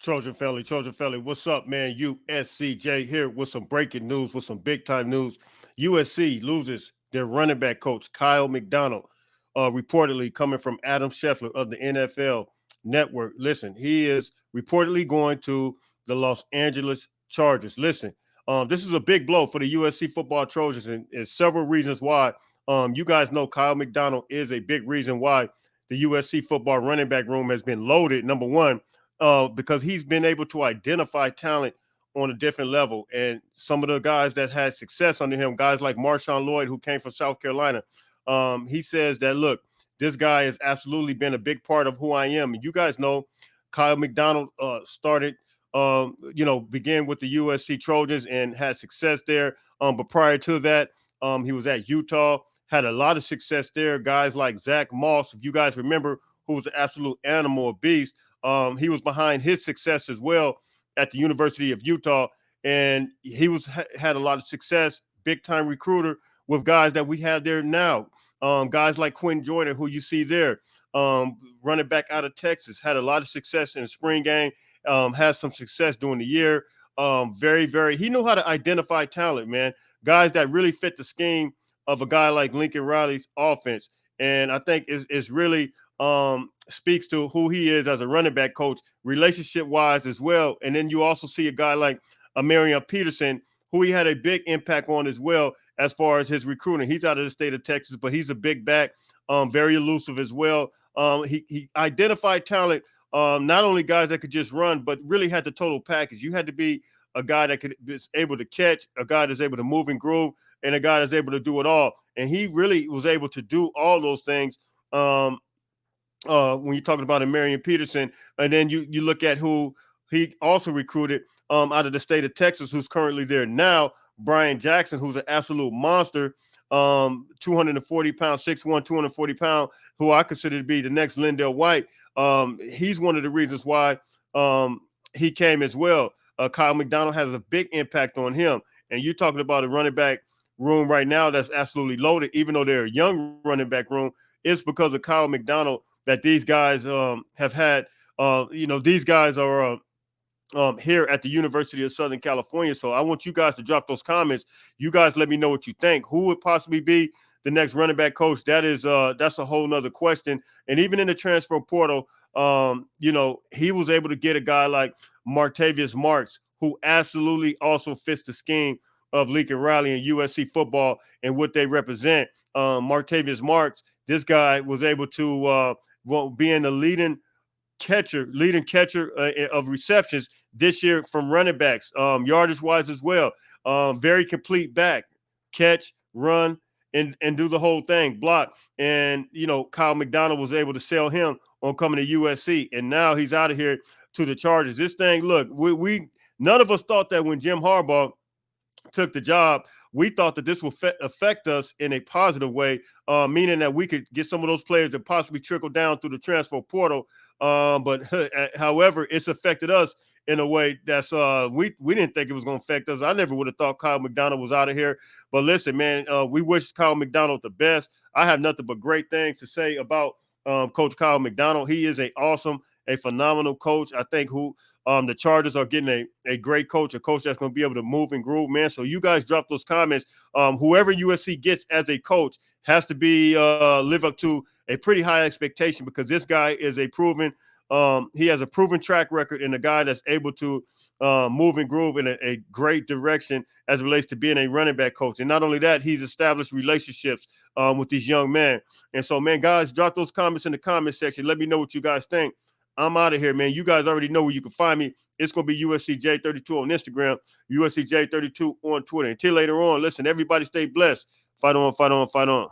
Trojan family, what's up, man? USCJ here with some breaking news, with some big time news. USC loses their running back coach, Kyle McDonald, reportedly coming from Adam Scheffler of the NFL Network. Listen, he is reportedly going to the Los Angeles Chargers. Listen, this is a big blow for the USC football Trojans, and several reasons why. You guys know Kyle McDonald is a big reason why the USC football running back room has been loaded. Number one, because he's been able to identify talent on a different level. And some of the guys that had success under him, guys like Marshawn Lloyd, who came from South Carolina, he says that, look, this guy has absolutely been a big part of who I am. And you guys know Kyle McDonald began with the USC Trojans and had success there. But prior to that, he was at Utah, had a lot of success there. Guys like Zach Moss, if you guys remember, who was an absolute animal, a beast. He was behind his success as well at the University of Utah, and he had a lot of success, big time recruiter with guys that we have there now. Guys like Quinn Jordan, who you see there, running back out of Texas, had a lot of success in the spring game, has some success during the year. He knew how to identify talent, man. Guys that really fit the scheme of a guy like Lincoln Riley's offense, and I think is really speaks to who he is as a running back coach, relationship wise as well. And then you also see a guy like Marion Peterson, who he had a big impact on as well as far as his recruiting. He's out of the state of Texas, but he's a big back, very elusive as well. He identified talent, not only guys that could just run, but really had the total package. You had to be a guy that is able to catch, a guy that's able to move and groove, and a guy that's able to do it all. And he really was able to do all those things. When you're talking about a Marion Peterson, and then you look at who he also recruited out of the state of Texas, who's currently there now, Brian Jackson, who's an absolute monster, 240 pounds, 6'1", 240 pounds, who I consider to be the next Lindell White. He's one of the reasons why he came as well. Kyle McDonald has a big impact on him. And you're talking about a running back room right now that's absolutely loaded, even though they're a young running back room. It's because of Kyle McDonald that these guys have had. These guys are here at the University of Southern California. So I want you guys to drop those comments. You guys let me know what you think. Who would possibly be the next running back coach? That's a whole nother question. And even in the transfer portal, he was able to get a guy like Martavius Marks, who absolutely also fits the scheme of Lincoln Riley and USC football and what they represent. Martavius Marks, this guy was able to being the leading catcher of receptions this year from running backs, yardage wise as well. Very complete back, catch, run, and do the whole thing, block. And Kyle McDonald was able to sell him on coming to USC, and now he's out of here to the Chargers. This thing, look, we none of us thought that when Jim Harbaugh took the job, we thought that this would affect us in a positive way, meaning that we could get some of those players that possibly trickle down through the transfer portal. But however, it's affected us in a way that's we didn't think it was going to affect us. I never would have thought Kyle McDonald was out of here. But listen, man, we wish Kyle McDonald the best. I have nothing but great things to say about Coach Kyle McDonald. He is a phenomenal coach. I think the Chargers are getting a great coach, a coach that's going to be able to move and groove, man. So you guys drop those comments. Whoever USC gets as a coach has to be live up to a pretty high expectation, because this guy is he has a proven track record, and a guy that's able to move and groove in a great direction as it relates to being a running back coach. And not only that, he's established relationships with these young men. And so, man, guys, drop those comments in the comment section. Let me know what you guys think. I'm out of here, man. You guys already know where you can find me. It's going to be USCJ32 on Instagram, USCJ32 on Twitter. Until later on, listen, everybody stay blessed. Fight on, fight on, fight on.